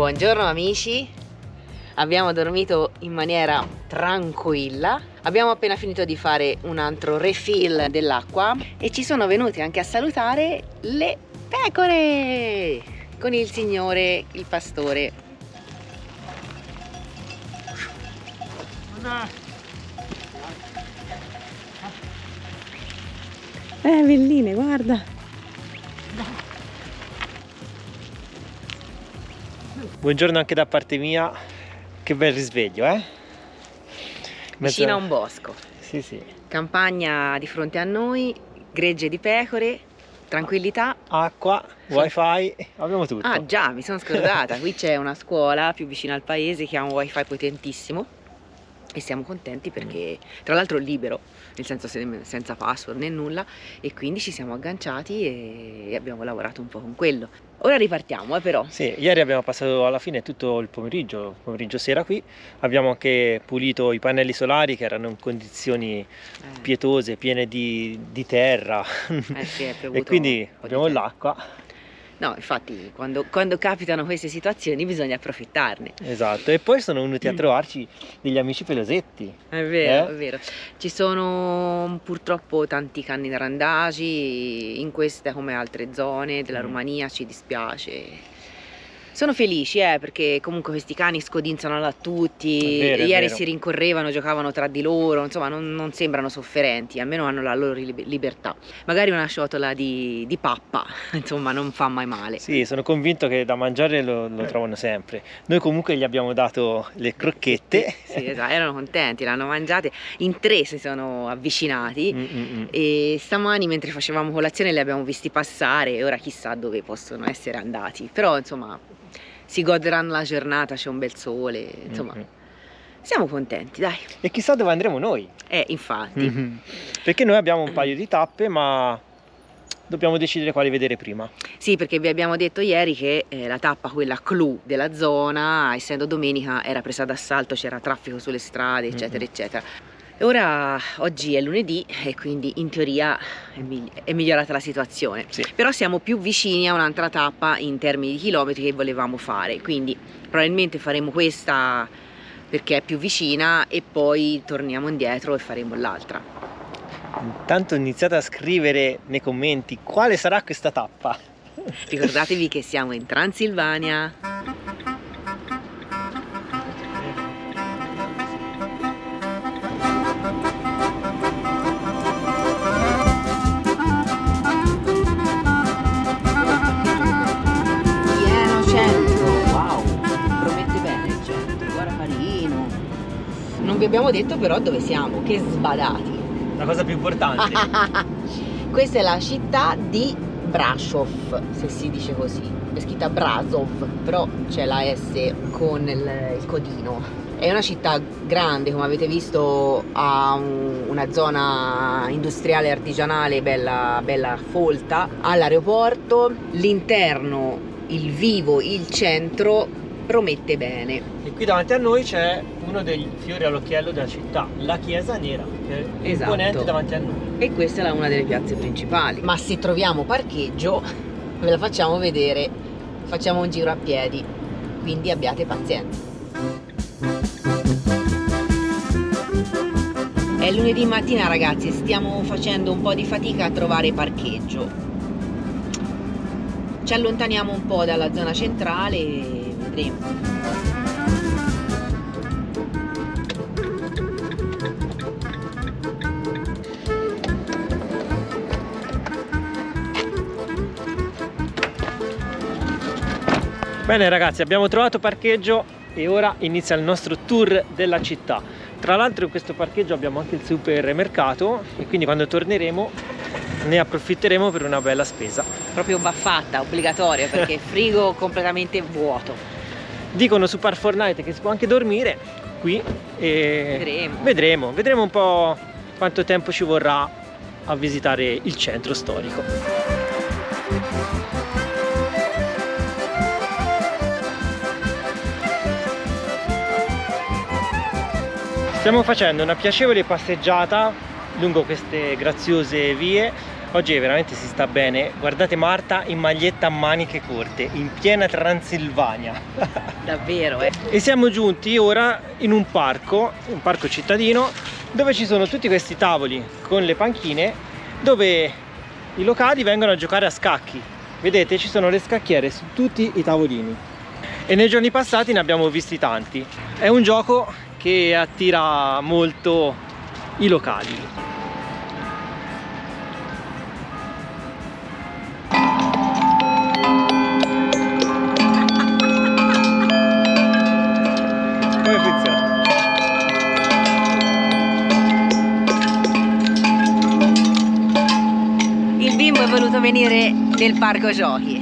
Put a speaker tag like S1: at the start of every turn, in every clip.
S1: Buongiorno amici, abbiamo dormito in maniera tranquilla, abbiamo appena finito di fare un altro refill dell'acqua e ci sono venute anche a salutare le pecore con il signore, il pastore. Belline, guarda.
S2: Buongiorno anche da parte mia, che bel risveglio, eh?
S1: Vicino a un bosco.
S2: Sì, sì.
S1: Campagna di fronte a noi, gregge di pecore, tranquillità.
S2: Acqua, wifi, abbiamo tutto.
S1: Ah già, mi sono scordata, qui c'è una scuola più vicina al paese che ha un wifi potentissimo e siamo contenti perché tra l'altro libero, nel senso senza password né nulla, e quindi ci siamo agganciati e abbiamo lavorato un po' con quello. Ora ripartiamo però.
S2: Sì, ieri abbiamo passato alla fine tutto il pomeriggio sera qui, abbiamo anche pulito i pannelli solari che erano in condizioni pietose, piene di terra,
S1: sì, è piovuto
S2: e quindi abbiamo l'acqua.
S1: No, infatti quando capitano queste situazioni bisogna approfittarne.
S2: Esatto, e poi sono venuti a trovarci degli amici pelosetti.
S1: È vero, è vero. Ci sono purtroppo tanti cani da randagi in queste come altre zone della Romania, ci dispiace. Sono felici perché comunque questi cani scodinzano da tutti, ieri si rincorrevano, giocavano tra di loro, insomma non sembrano sofferenti, almeno hanno la loro libertà. Magari una ciotola di pappa, insomma non fa mai male.
S2: Sì, sono convinto che da mangiare lo trovano sempre. Noi comunque gli abbiamo dato le crocchette.
S1: Sì, esatto, erano contenti, l'hanno mangiate, in 3 si sono avvicinati e stamani mentre facevamo colazione li abbiamo visti passare e ora chissà dove possono essere andati, però insomma si goderanno la giornata, c'è un bel sole, insomma siamo contenti, dai.
S2: E chissà dove andremo noi.
S1: Infatti.
S2: Perché noi abbiamo un paio di tappe, ma dobbiamo decidere quali vedere prima.
S1: Sì, perché vi abbiamo detto ieri che la tappa, quella clou della zona, essendo domenica, era presa d'assalto, c'era traffico sulle strade, eccetera, eccetera. Ora, oggi è lunedì e quindi in teoria è migliorata la situazione, sì. Però siamo più vicini a un'altra tappa in termini di chilometri che volevamo fare, quindi probabilmente faremo questa perché è più vicina e poi torniamo indietro e faremo l'altra.
S2: Intanto iniziate a scrivere nei commenti quale sarà questa tappa.
S1: Ricordatevi che siamo in Transilvania. Non vi abbiamo detto però dove siamo, che sbadati.
S2: La cosa più importante.
S1: Questa è la città di Brasov, se si dice così. È scritta Brasov, però c'è la S con il codino. È una città grande, come avete visto, ha una zona industriale artigianale bella folta, ha l'aeroporto, l'interno, il vivo, il centro promette bene.
S2: E qui davanti a noi c'è uno dei fiori all'occhiello della città, la Chiesa Nera, che è imponente davanti a noi.
S1: E questa è una delle piazze principali. Ma se troviamo parcheggio ve la facciamo vedere, facciamo un giro a piedi, quindi abbiate pazienza. È lunedì mattina ragazzi, stiamo facendo un po' di fatica a trovare parcheggio. Ci allontaniamo un po' dalla zona centrale e vedremo.
S2: Bene ragazzi, abbiamo trovato parcheggio e ora inizia il nostro tour della città. Tra l'altro in questo parcheggio abbiamo anche il supermercato e quindi quando torneremo ne approfitteremo per una bella spesa. Proprio
S1: Baffatta, obbligatoria, perché frigo completamente vuoto.
S2: Dicono su Park Fortnite che si può anche dormire qui e vedremo un po' quanto tempo ci vorrà a visitare il centro storico. Stiamo facendo una piacevole passeggiata lungo queste graziose vie. Oggi veramente si sta bene. Guardate Marta in maglietta a maniche corte, in piena Transilvania.
S1: Davvero,
S2: E siamo giunti ora in un parco cittadino, dove ci sono tutti questi tavoli con le panchine, dove i locali vengono a giocare a scacchi. Vedete, ci sono le scacchiere su tutti i tavolini. E nei giorni passati ne abbiamo visti tanti. È un gioco che attira molto i locali. Come funziona?
S1: il bimbo è voluto venire nel parco giochi.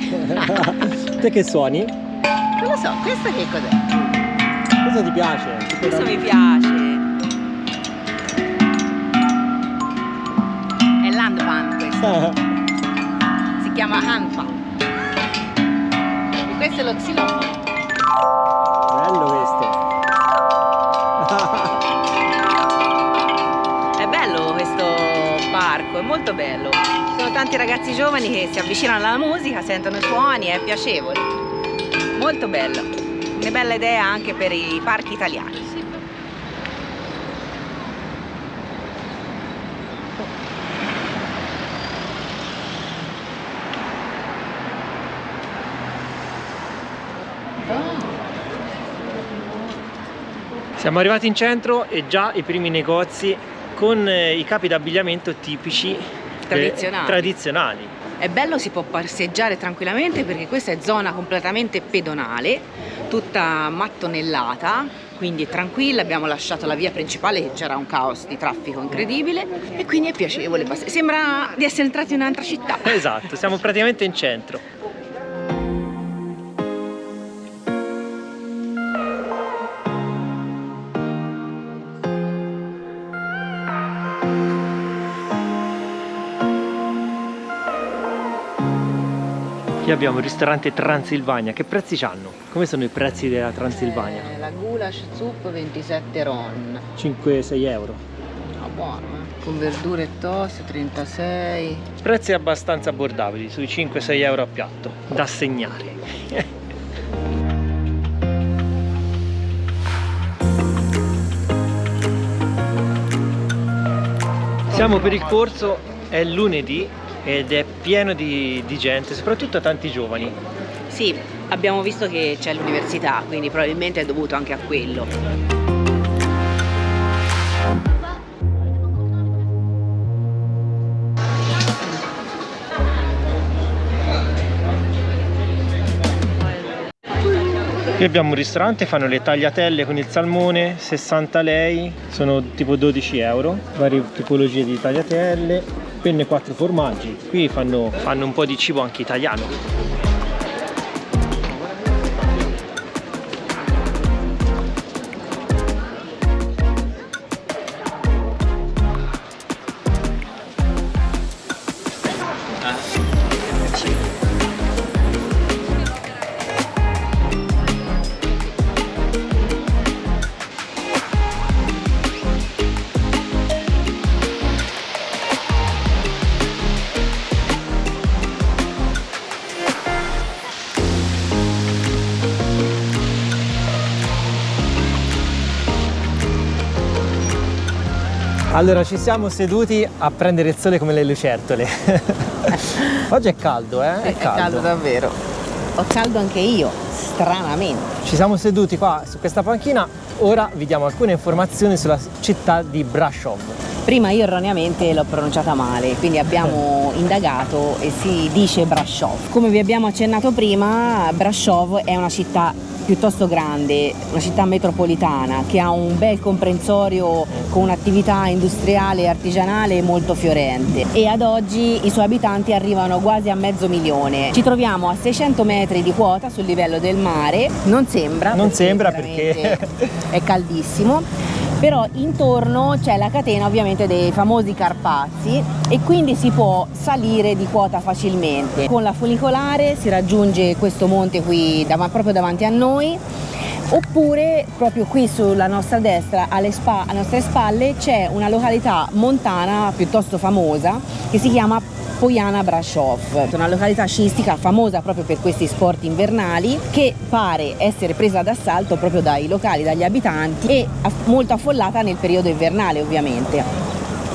S2: Te che suoni?
S1: Non lo so, questo che cos'è?
S2: Cosa ti piace?
S1: Questo mi piace. È l'handpan questo. Si chiama handpan. E questo è lo xilofono.
S2: Bello questo.
S1: È bello questo parco, è molto bello. Ci sono tanti ragazzi giovani che si avvicinano alla musica, sentono i suoni, è piacevole. Molto bello. Una bella idea anche per i parchi italiani.
S2: Siamo arrivati in centro e già i primi negozi con i capi d'abbigliamento tipici tradizionali.
S1: È bello, si può passeggiare tranquillamente perché questa è zona completamente pedonale, tutta mattonellata, quindi è tranquilla. Abbiamo lasciato la via principale che c'era un caos di traffico incredibile e quindi è piacevole. Sembra di essere entrati in un'altra città.
S2: Esatto, siamo praticamente in centro. Qui abbiamo il ristorante Transilvania. Che prezzi c'hanno? Come sono i prezzi della Transilvania?
S1: La goulash zup 27 ron.
S2: 5-6 euro.
S1: Ah, buono, con verdure e toast 36.
S2: Prezzi abbastanza abbordabili, sui 5-6 euro a piatto, da segnare. Siamo per il corso, è lunedì ed è pieno di gente, soprattutto tanti giovani.
S1: Sì, abbiamo visto che c'è l'università, quindi probabilmente è dovuto anche a quello.
S2: Qui abbiamo un ristorante, fanno le tagliatelle con il salmone, 60 lei, sono tipo 12 euro, varie tipologie di tagliatelle, penne 4 formaggi. Qui fanno un po' di cibo anche italiano. Allora ci siamo seduti a prendere il sole come le lucertole. Oggi è caldo, eh?
S1: È caldo davvero. Ho caldo anche io, stranamente.
S2: Ci siamo seduti qua su questa panchina, ora vi diamo alcune informazioni sulla città di Brasov.
S1: Prima io erroneamente l'ho pronunciata male, quindi abbiamo indagato e si dice Brasov. Come vi abbiamo accennato prima, Brasov è una città piuttosto grande, una città metropolitana che ha un bel comprensorio con un'attività industriale e artigianale molto fiorente e ad oggi i suoi abitanti arrivano quasi a 500.000. Ci troviamo a 600 metri di quota sul livello del mare, non sembra perché è caldissimo. Però intorno c'è la catena ovviamente dei famosi Carpazi e quindi si può salire di quota facilmente. Con la funicolare si raggiunge questo monte qui proprio davanti a noi, oppure proprio qui sulla nostra destra, alle nostre spalle, c'è una località montana piuttosto famosa che si chiama Poljana Brașov, una località sciistica famosa proprio per questi sport invernali, che pare essere presa d'assalto proprio dai locali, dagli abitanti, e molto affollata nel periodo invernale ovviamente.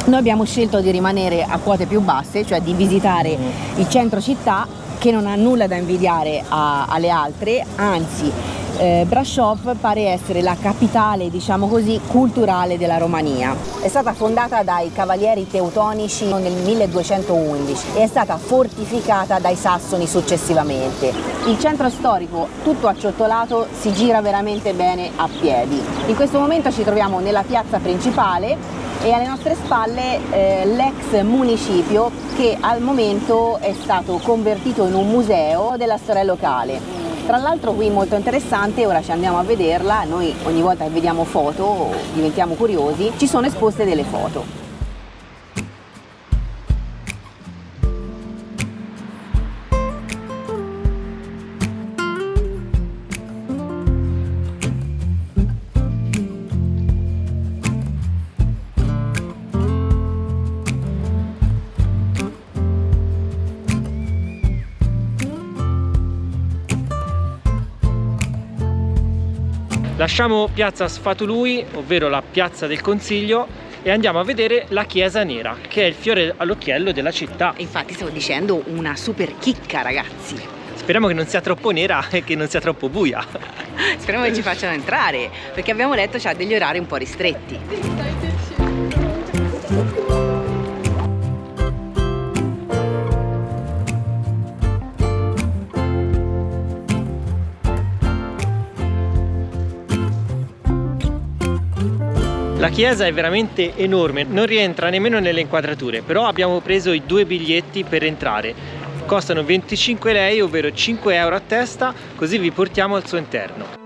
S1: Noi abbiamo scelto di rimanere a quote più basse, cioè di visitare il centro città, che non ha nulla da invidiare alle altre, anzi Brașov pare essere la capitale, diciamo così, culturale della Romania. È stata fondata dai cavalieri teutonici nel 1211 e è stata fortificata dai sassoni successivamente. Il centro storico, tutto acciottolato, si gira veramente bene a piedi. In questo momento ci troviamo nella piazza principale e alle nostre spalle l'ex municipio, che al momento è stato convertito in un museo della storia locale. Tra l'altro qui molto interessante, ora ci andiamo a vederla, noi ogni volta che vediamo foto diventiamo curiosi, ci sono esposte delle foto.
S2: Lasciamo piazza Sfatului, ovvero la piazza del Consiglio, e andiamo a vedere la Chiesa Nera, che è il fiore all'occhiello della città.
S1: Infatti stavo dicendo una super chicca, ragazzi.
S2: Speriamo che non sia troppo nera e che non sia troppo buia.
S1: Speriamo che ci facciano entrare, perché abbiamo letto c'ha degli orari un po' ristretti.
S2: La chiesa è veramente enorme, non rientra nemmeno nelle inquadrature, però abbiamo preso i 2 biglietti per entrare. Costano 25 lei, ovvero 5 euro a testa, così vi portiamo al suo interno.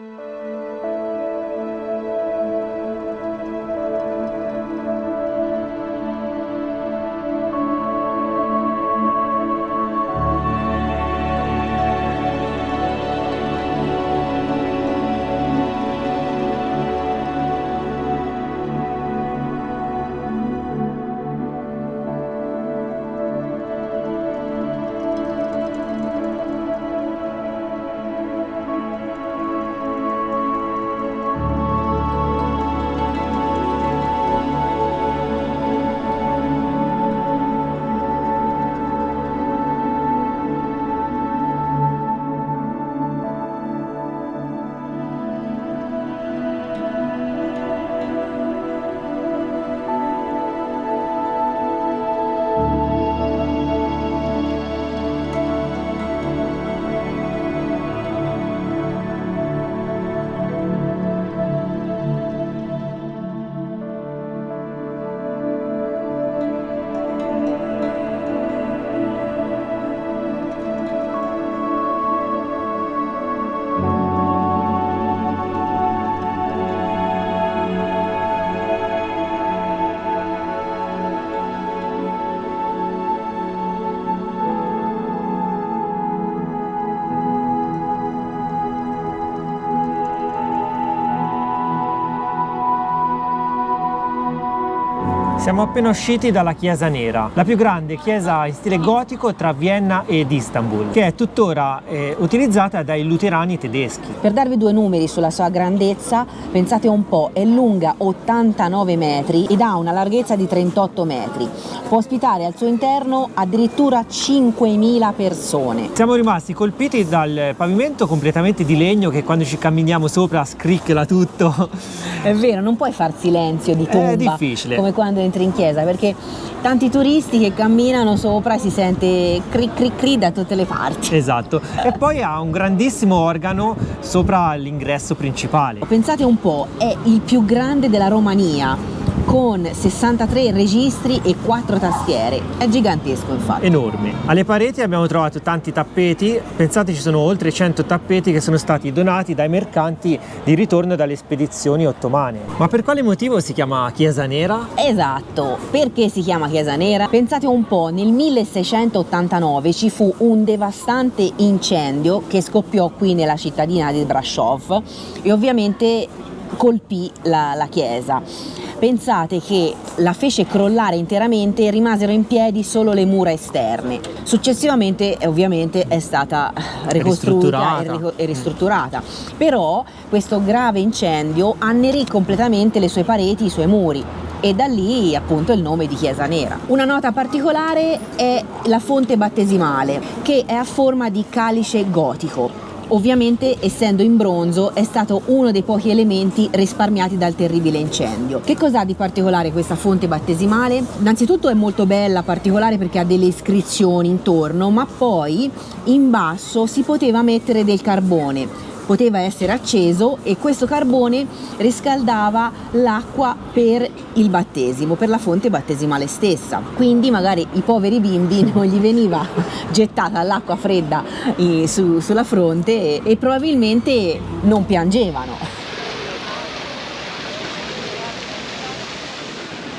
S2: Siamo appena usciti dalla Chiesa Nera, la più grande chiesa in stile gotico tra Vienna ed Istanbul, che è tuttora utilizzata dai luterani tedeschi.
S1: Per darvi 2 numeri sulla sua grandezza, pensate un po', è lunga 89 metri ed ha una larghezza di 38 metri. Può ospitare al suo interno addirittura 5.000 persone.
S2: Siamo rimasti colpiti dal pavimento completamente di legno che quando ci camminiamo sopra scricchiola tutto.
S1: È vero, non puoi far silenzio di tomba.
S2: È difficile.
S1: Come quando entri in chiesa, perché tanti turisti che camminano sopra si sente cri cri cri da tutte le parti.
S2: Esatto. E poi ha un grandissimo organo sopra l'ingresso principale.
S1: Pensate un po', è il più grande della Romania, con 63 registri e 4 tastiere. È gigantesco, infatti.
S2: Enorme. Alle pareti abbiamo trovato tanti tappeti. Pensate, ci sono oltre 100 tappeti che sono stati donati dai mercanti di ritorno dalle spedizioni ottomane. Ma per quale motivo si chiama Chiesa Nera?
S1: Esatto, perché si chiama Chiesa Nera? Pensate un po', nel 1689 ci fu un devastante incendio che scoppiò qui nella cittadina di Brașov e ovviamente colpì la chiesa. Pensate che la fece crollare interamente e rimasero in piedi solo le mura esterne. Successivamente ovviamente è stata ricostruita e ristrutturata. Però questo grave incendio annerì completamente le sue pareti, i suoi muri, e da lì appunto il nome di Chiesa Nera. Una nota particolare è la fonte battesimale, che è a forma di calice gotico. Ovviamente, essendo in bronzo, è stato uno dei pochi elementi risparmiati dal terribile incendio. Che cos'ha di particolare questa fonte battesimale? Innanzitutto è molto bella, particolare perché ha delle iscrizioni intorno, ma poi in basso si poteva mettere del carbone. Poteva essere acceso e questo carbone riscaldava l'acqua per il battesimo, per la fonte battesimale stessa. Quindi magari i poveri bimbi non gli veniva gettata l'acqua fredda sulla fronte e probabilmente non piangevano.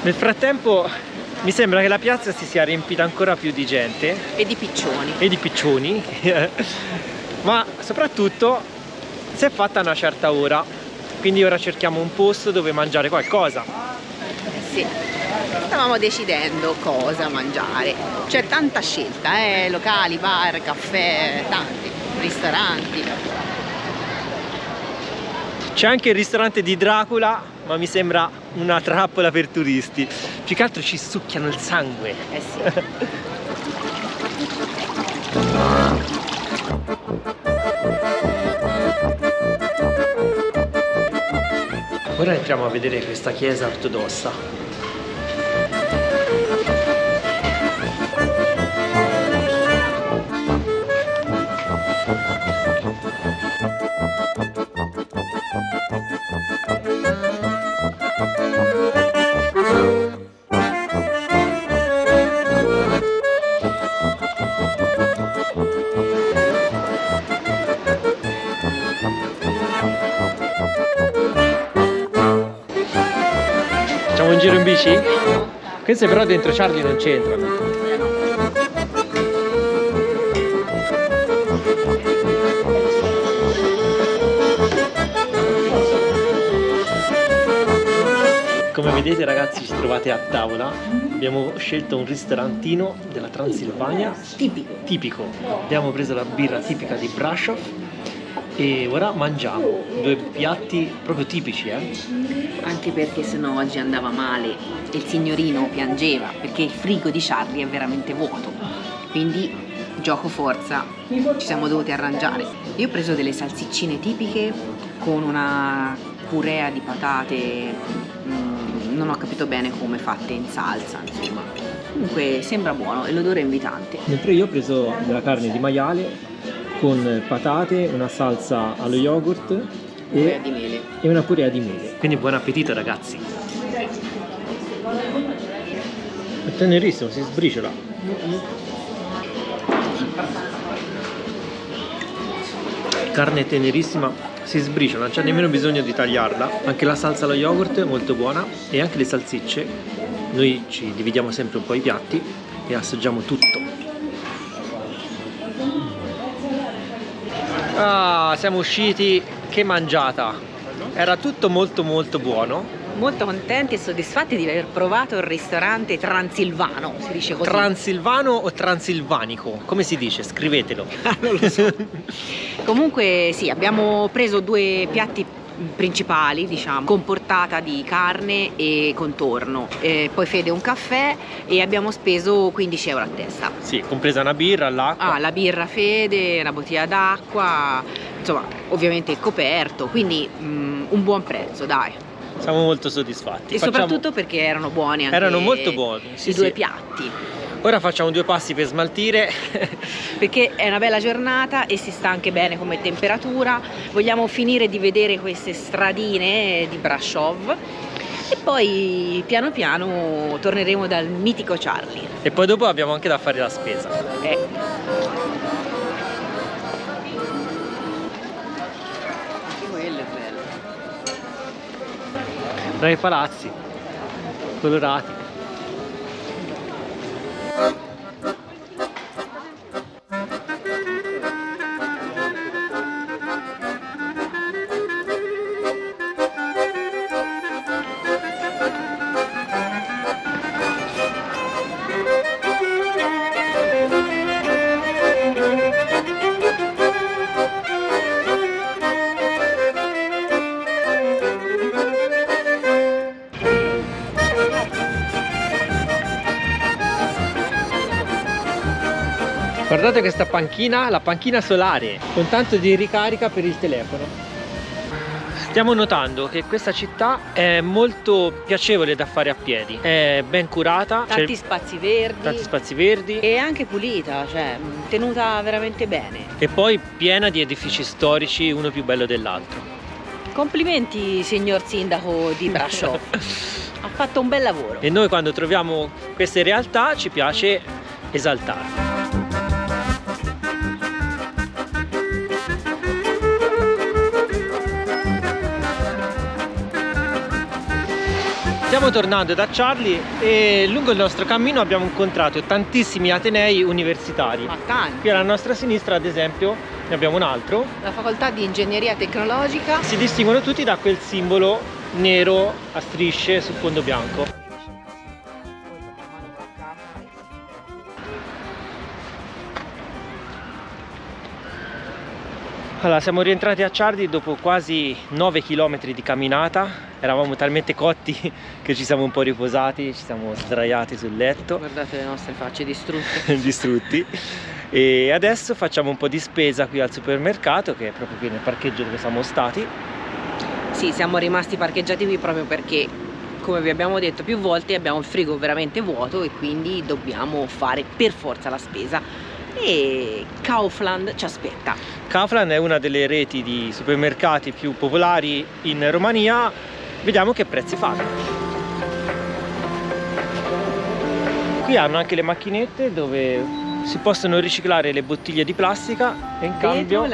S2: Nel frattempo mi sembra che la piazza si sia riempita ancora più di gente.
S1: E di piccioni.
S2: Ma soprattutto si è fatta una certa ora, quindi ora cerchiamo un posto dove mangiare qualcosa.
S1: Sì, stavamo decidendo cosa mangiare. C'è tanta scelta, locali, bar, caffè, tanti ristoranti.
S2: C'è anche il ristorante di Dracula, ma mi sembra una trappola per turisti. Più che altro ci succhiano il sangue.
S1: Sì.
S2: Ora entriamo a vedere questa chiesa ortodossa. Facciamo un giro in bici? Queste però dentro Charlie non c'entrano. Come vedete ragazzi, ci trovate a tavola. Abbiamo scelto un ristorantino della Transilvania tipico. Abbiamo preso la birra tipica di Brasov e ora mangiamo due piatti proprio tipici,
S1: Anche perché sennò oggi andava male e il signorino piangeva perché il frigo di Charlie è veramente vuoto, quindi gioco forza, ci siamo dovuti arrangiare. Io ho preso delle salsiccine tipiche con una purea di patate, non ho capito bene come, fatte in salsa, insomma. Comunque sembra buono e l'odore è invitante.
S2: Mentre io ho preso della carne di maiale con patate, una salsa allo yogurt e una purea di mele. Quindi buon appetito ragazzi. È tenerissimo, si sbriciola. Carne tenerissima, si sbriciola, non c'è nemmeno bisogno di tagliarla. Anche la salsa allo yogurt è molto buona e anche le salsicce. Noi ci dividiamo sempre un po' i piatti e assaggiamo tutto. Ah, siamo usciti, che mangiata! Era tutto molto buono.
S1: Molto contenti e soddisfatti di aver provato il ristorante transilvano, si dice così.
S2: Transilvano o transilvanico? Come si dice? Scrivetelo.
S1: Non lo so. Comunque sì, abbiamo preso due piatti principali, diciamo, con portata di carne e contorno, poi Fede un caffè e abbiamo speso 15 euro a testa.
S2: Sì, compresa una birra, l'acqua.
S1: Ah, la birra Fede, una bottiglia d'acqua, insomma, ovviamente il coperto, quindi un buon prezzo, dai.
S2: Siamo molto soddisfatti.
S1: E soprattutto perché erano buoni anche.
S2: Erano molto buoni, sì,
S1: i due piatti.
S2: Ora facciamo due passi per smaltire.
S1: Perché è una bella giornata e si sta anche bene come temperatura. Vogliamo finire di vedere queste stradine di Brasov e poi piano piano torneremo dal mitico Charlie.
S2: E poi dopo abbiamo anche da fare la spesa.
S1: Quello è bello.
S2: Dai palazzi colorati. Guardate questa panchina, la panchina solare, con tanto di ricarica per il telefono. Stiamo notando che questa città è molto piacevole da fare a piedi, è ben curata,
S1: Tanti spazi verdi
S2: e
S1: e anche pulita, cioè tenuta veramente bene.
S2: e poi piena di edifici storici, uno più bello dell'altro.
S1: Complimenti signor sindaco di Brasov, ha fatto un bel lavoro.
S2: E noi quando troviamo queste realtà ci piace esaltarle. Stiamo tornando da Charlie e lungo il nostro cammino abbiamo incontrato tantissimi atenei universitari.
S1: Ma tanti.
S2: Qui alla nostra sinistra, ad esempio, ne abbiamo un altro.
S1: La facoltà di ingegneria tecnologica.
S2: Si distinguono tutti da quel simbolo nero a strisce su fondo bianco. Allora, siamo rientrati a Charlie dopo quasi 9 km di camminata. Eravamo talmente cotti che ci siamo un po' riposati, ci siamo sdraiati sul letto.
S1: Guardate le nostre facce distrutte.
S2: Distrutti. E adesso facciamo un po' di spesa qui al supermercato, che è proprio qui nel parcheggio dove siamo stati.
S1: Sì, siamo rimasti parcheggiati qui proprio perché, come vi abbiamo detto più volte, abbiamo il frigo veramente vuoto e quindi dobbiamo fare per forza la spesa. E Kaufland ci aspetta.
S2: Kaufland è una delle reti di supermercati più popolari in Romania. Vediamo che prezzi fanno. Qui hanno anche le macchinette dove si possono riciclare le bottiglie di plastica e in cambio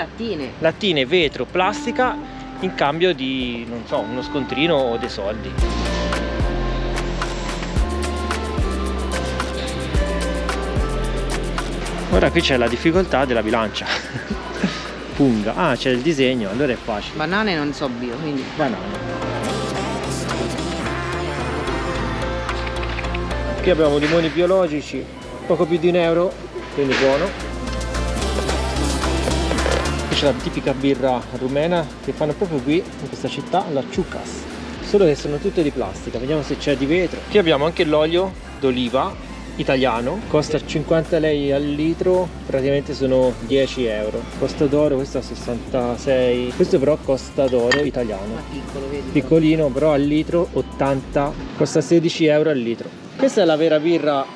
S2: lattine, vetro, plastica, in cambio di, non so, uno scontrino o dei soldi. Ora qui c'è la difficoltà della bilancia. Punga. Ah, c'è il disegno, allora è facile.
S1: Banane non so bio, quindi
S2: Banane. Qui abbiamo limoni biologici, poco più di €1, quindi buono. Qui c'è la tipica birra rumena che fanno proprio qui in questa città, la Ciucas. Solo che sono tutte di plastica, vediamo se c'è di vetro. Qui abbiamo anche l'olio d'oliva italiano, costa 50 lei al litro, praticamente sono €10. Costa d'oro, questo a 66, questo però costa d'oro italiano.
S1: ma piccolo, vedi?
S2: Piccolino, però al litro 80, costa €16 al litro. Questa è la vera birra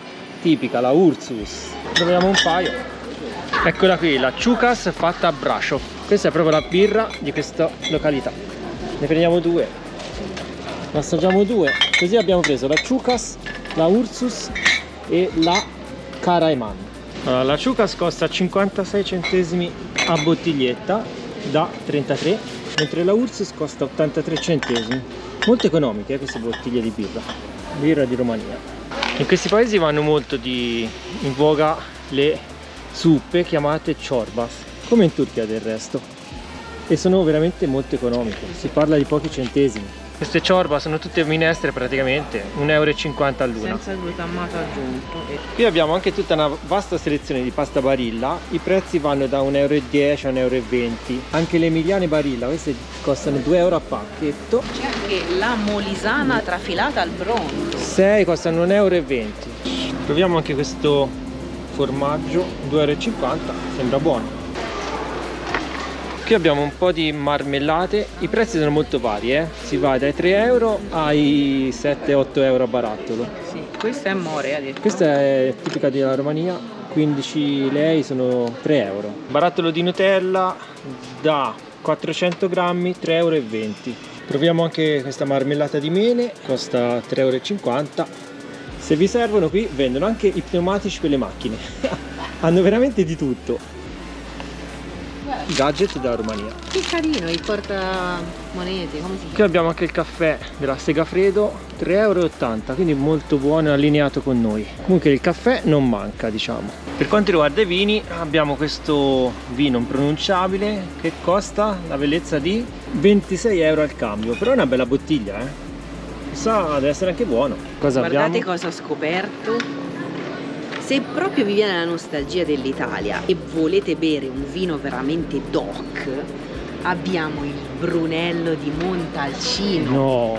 S2: tipica, la Ursus. Proviamo un paio. Eccola qui, la Ciucas fatta a Brasov. Questa è proprio la birra di questa località. Ne prendiamo due, ne assaggiamo due, così abbiamo preso la Ciucas, la Ursus e la Karaiman. Allora, la Ciucas costa 56 centesimi a bottiglietta da 33, mentre la Ursus costa 83 centesimi. Molto economiche queste bottiglie di birra di Romania. In questi paesi vanno molto in voga le zuppe chiamate ciorbas, come in Turchia del resto, e sono veramente molto economiche, si parla di pochi centesimi. Queste ciorba sono tutte minestre praticamente, €1,50 all'una.
S1: Senza glutamato aggiunto.
S2: Qui abbiamo anche tutta una vasta selezione di pasta Barilla, i prezzi vanno da €1,10 a €1,20. Anche le emiliane Barilla, queste costano €2 a pacchetto.
S1: C'è anche la molisana trafilata al bronzo.
S2: 6 costano €1,20. Proviamo anche questo formaggio, €2,50, sembra buono. Qui abbiamo un po' di marmellate, i prezzi sono molto vari, si va dai €3 ai €7-8 a barattolo.
S1: Sì, questa è more, ha detto.
S2: Questa è tipica della Romania, 15 lei sono €3. Barattolo di Nutella da 400 grammi, €3,20. Proviamo anche questa marmellata di mele, costa €3,50. Se vi servono qui vendono anche i pneumatici per le macchine. Hanno veramente di tutto. Gadget da Romania.
S1: Che carino, il portamonete, come si chiama?
S2: Qui abbiamo anche il caffè della Segafredo, €3,80, quindi molto buono, allineato con noi. Comunque il caffè non manca, diciamo. Per quanto riguarda i vini, abbiamo questo vino impronunciabile che costa la bellezza di €26 al cambio, però è una bella bottiglia, Chissà, deve essere anche buono. Cosa
S1: Guardate
S2: abbiamo?
S1: cosa ho scoperto. Se proprio vi viene la nostalgia dell'Italia e volete bere un vino veramente doc, abbiamo il Brunello di Montalcino
S2: No,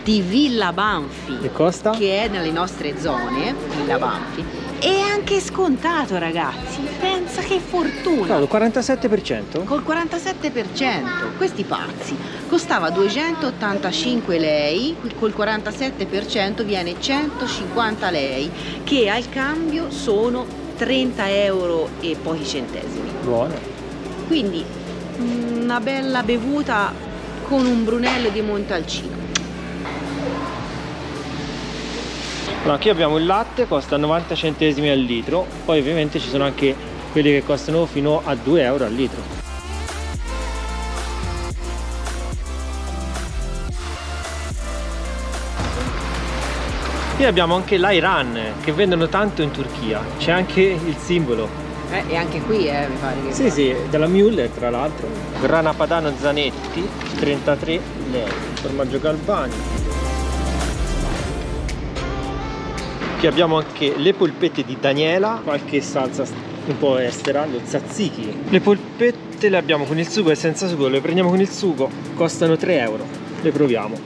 S1: di Villa Banfi,
S2: e costa?
S1: che è nelle nostre zone, Villa Banfi, è anche scontato, ragazzi, pensa che fortuna.
S2: Cavolo, 47%?
S1: Col 47%, questi pazzi, costava 285 lei, col 47% viene 150 lei, che al cambio sono 30 euro e pochi centesimi.
S2: Buono.
S1: Quindi una bella bevuta con un Brunello di Montalcino.
S2: Allora, qui abbiamo il latte, costa 90 centesimi al litro, poi ovviamente ci sono anche quelli che costano fino a 2 euro al litro. Qui abbiamo anche l'Ayran, che vendono tanto in Turchia, c'è anche il simbolo.
S1: E anche qui mi pare che...
S2: Sì, sì, della Müller tra l'altro. Grana Padano Zanetti, 33 lei, formaggio Galvani. Qui abbiamo anche le polpette di Daniela, qualche salsa un po' estera, lo tzatziki. Le polpette le abbiamo con il sugo e senza sugo, le prendiamo con il sugo, costano 3 euro, le proviamo.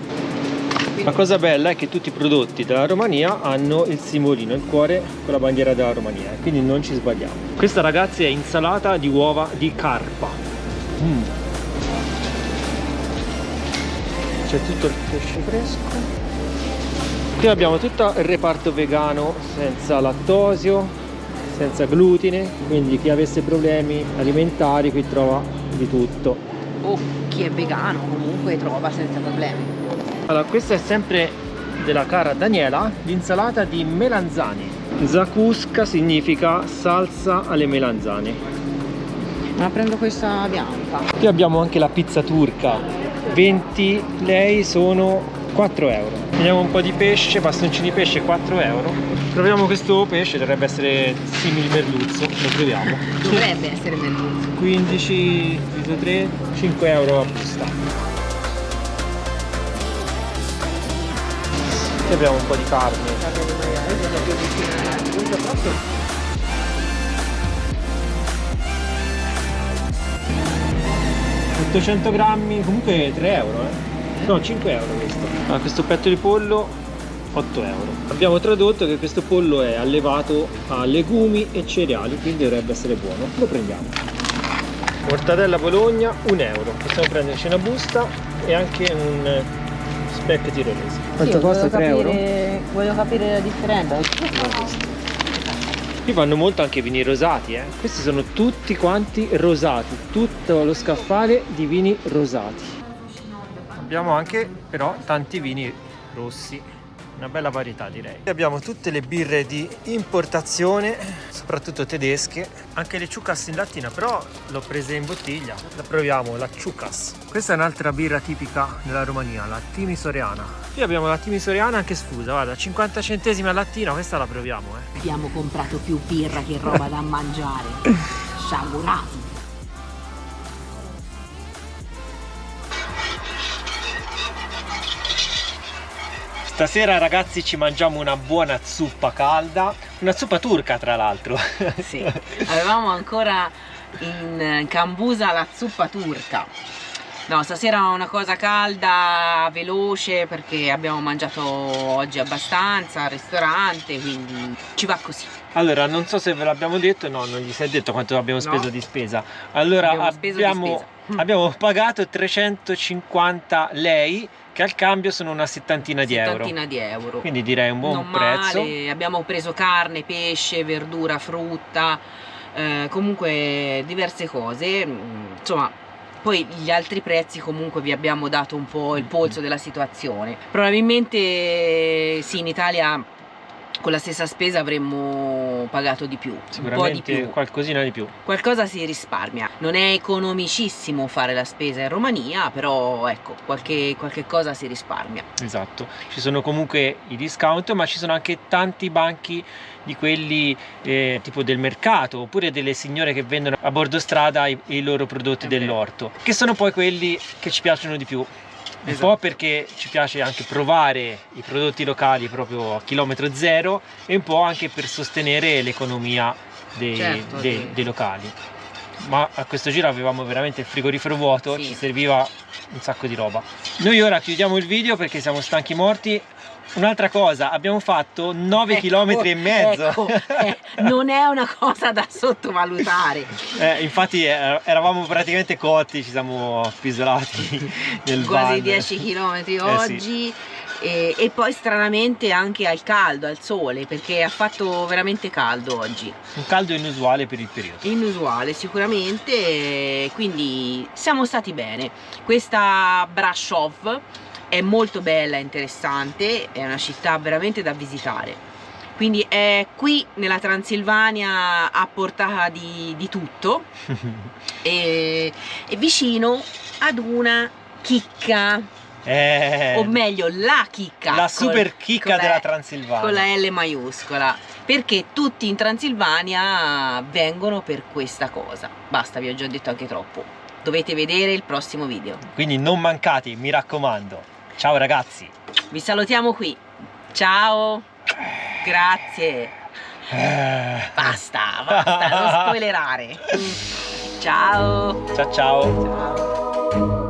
S2: La cosa bella è che tutti i prodotti della Romania hanno il simbolino, il cuore con la bandiera della Romania, quindi non ci sbagliamo. Questa, ragazzi, è insalata di uova di carpa. C'è tutto il pesce fresco. Qui abbiamo tutto il reparto vegano, senza lattosio, senza glutine, quindi chi avesse problemi alimentari qui trova di tutto.
S1: O chi è vegano comunque trova senza problemi.
S2: Allora, questa è sempre della cara Daniela, l'insalata di melanzane. Zakuska significa salsa alle melanzane.
S1: Ma prendo questa bianca.
S2: Qui abbiamo anche la pizza turca, 20 lei sono 4 euro. Prendiamo un po' di pesce, bastoncini di pesce, 4 euro. Proviamo questo pesce, dovrebbe essere simile merluzzo, lo proviamo.
S1: Dovrebbe essere merluzzo.
S2: 15, 3, 5 euro a busta. Qui abbiamo un po' di carne. 800 grammi, comunque 3 euro, No, 5 euro questo. Allora, questo petto di pollo 8 euro. Abbiamo tradotto che questo pollo è allevato a legumi e cereali, quindi dovrebbe essere buono. Lo prendiamo. Mortadella Bologna 1 euro. Possiamo prenderci una busta e anche un speck tirolese. Quanto costa? 3 euro?
S1: Voglio capire la differenza.
S2: Qui fanno molto anche vini rosati, Questi sono tutti quanti rosati, tutto lo scaffale di vini rosati. Abbiamo anche però tanti vini rossi, una bella varietà direi. Qui abbiamo tutte le birre di importazione, soprattutto tedesche, anche le Ciucas in lattina, però l'ho presa in bottiglia. La proviamo, la Ciucas. Questa è un'altra birra tipica della Romania, la Timisoreana. Qui abbiamo la Timisoreana anche sfusa, guarda, 50 centesimi al lattina, questa la proviamo.
S1: Abbiamo comprato più birra che roba da mangiare. Sciagurati.
S2: Stasera, ragazzi, ci mangiamo una buona zuppa calda, una zuppa turca tra l'altro.
S1: Sì, avevamo ancora in cambusa la zuppa turca. No, stasera una cosa calda, veloce, perché abbiamo mangiato oggi abbastanza al ristorante, quindi ci va così.
S2: Allora, non so se ve l'abbiamo detto, no, non gli si è detto quanto abbiamo speso di spesa. Allora, abbiamo pagato 350 lei, che al cambio sono una settantina di euro. Quindi direi un buon prezzo.
S1: Male. Abbiamo preso carne, pesce, verdura, frutta, comunque diverse cose, insomma. Poi gli altri prezzi comunque vi abbiamo dato un po' il polso della situazione. Probabilmente sì, in Italia con la stessa spesa avremmo pagato di più,
S2: sicuramente
S1: un po' di più.
S2: Qualcosina di più.
S1: Qualcosa si risparmia. Non è economicissimo fare la spesa in Romania, però ecco, qualche cosa si risparmia.
S2: Esatto, ci sono comunque i discount, ma ci sono anche tanti banchi di quelli tipo del mercato, oppure delle signore che vendono a bordo strada i loro prodotti dell'orto, che sono poi quelli che ci piacciono di più. Un po' perché ci piace anche provare i prodotti locali proprio a chilometro zero, e un po' anche per sostenere l'economia dei locali. ma a questo giro avevamo veramente il frigorifero vuoto,
S1: Sì.
S2: ci serviva un sacco di roba. Noi ora chiudiamo il video perché siamo stanchi morti. Un'altra cosa, abbiamo fatto 9 km e mezzo.
S1: Ecco, non è una cosa da sottovalutare.
S2: Infatti eravamo praticamente cotti, ci siamo appisolati nel
S1: Quasi
S2: van.
S1: 10 km
S2: Sì.
S1: oggi. E poi stranamente anche al caldo, al sole, perché ha fatto veramente caldo oggi.
S2: Un caldo inusuale per il periodo.
S1: Inusuale sicuramente, quindi siamo stati bene. Questa Brasov è molto bella, interessante, è una città veramente da visitare. Quindi è qui nella Transilvania a portata di tutto e vicino ad una chicca. O meglio la chicca,
S2: la super chicca
S1: con
S2: della Transilvania,
S1: con la L maiuscola, perché tutti in Transilvania vengono per questa cosa. Basta, vi ho già detto anche troppo, dovete vedere il prossimo video,
S2: quindi non mancate, mi raccomando. Ciao ragazzi,
S1: vi salutiamo qui, ciao, grazie, basta, non spoilerare, ciao
S2: ciao ciao.
S1: ciao.